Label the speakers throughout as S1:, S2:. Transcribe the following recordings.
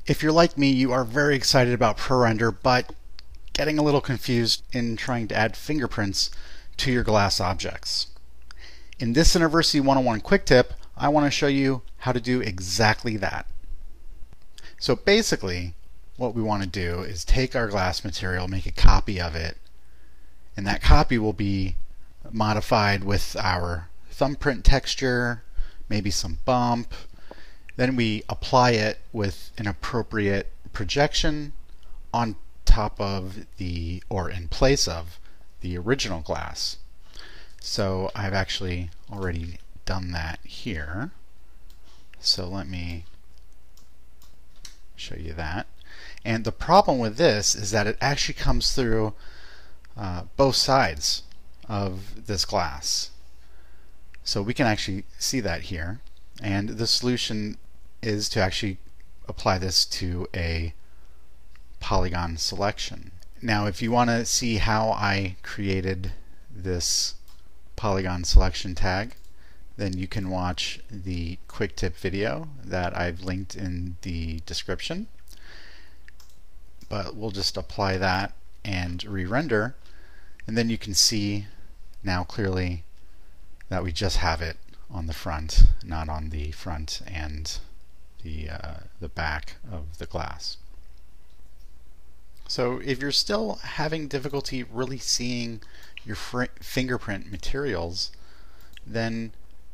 S1: If you're like me, you are very excited about ProRender, but getting a little confused in trying to add fingerprints to your glass objects. In this Cineversity 101 quick tip, I want to show you how to do exactly that. So basically, what we want to do is take our glass material, make a copy of it, and that copy will be modified with our thumbprint texture, maybe some bump. Then we apply it with an appropriate projection on top of the, or in place of, the original glass. So I've actually already done that here. So let me show you that. And the problem with this is that it actually comes through both sides of this glass. So we can actually see that here. And the solution is to actually apply this to a polygon selection. Now if you want to see how I created this polygon selection tag, then you can watch the quick tip video that I've linked in the description. But we'll just apply that and re-render, and then you can see now clearly that we just have it on the front, not on the front and the back of the glass. So if you're still having difficulty really seeing your fingerprint materials, then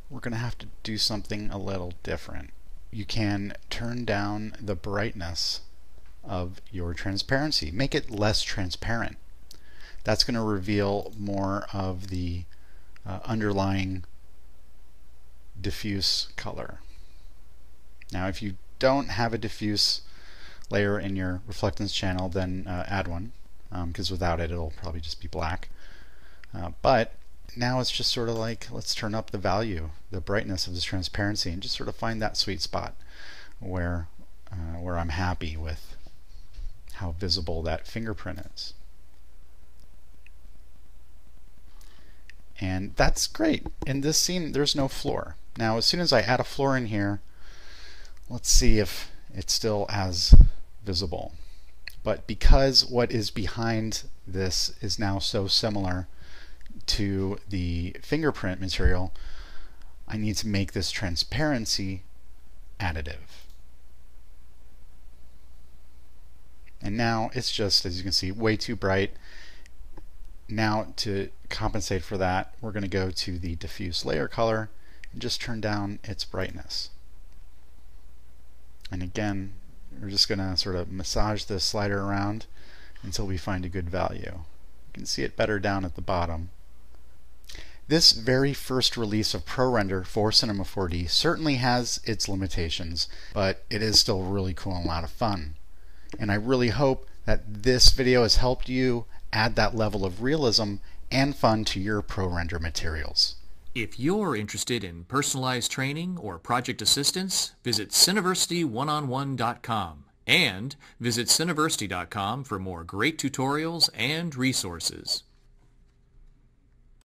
S1: we're going to have to do something a little different. You can turn down the brightness of your transparency. Make it less transparent. That's going to reveal more of the underlying diffuse color. Now if you don't have a diffuse layer in your reflectance channel, then add one, because without it it'll probably just be black. But now it's just sort of like, let's turn up the value, the brightness of this transparency, and just sort of find that sweet spot where I'm happy with how visible that fingerprint is. And that's great. In this scene there's no floor. Now as soon as I add a floor in here, let's see if it's still as visible. But because what is behind this is now so similar to the fingerprint material, I need to make this transparency additive. And now it's just, as you can see, way too bright. Now to compensate for that, we're going to go to the diffuse layer color and just turn down its brightness. And again, we're just going to sort of massage this slider around until we find a good value. You can see it better down at the bottom. This very first release of ProRender for Cinema 4D certainly has its limitations, but it is still really cool and a lot of fun. And I really hope that this video has helped you add that level of realism and fun to your ProRender materials.
S2: If you're interested in personalized training or project assistance, visit Cineversity1on1.com and visit Cineversity.com for more great tutorials and resources.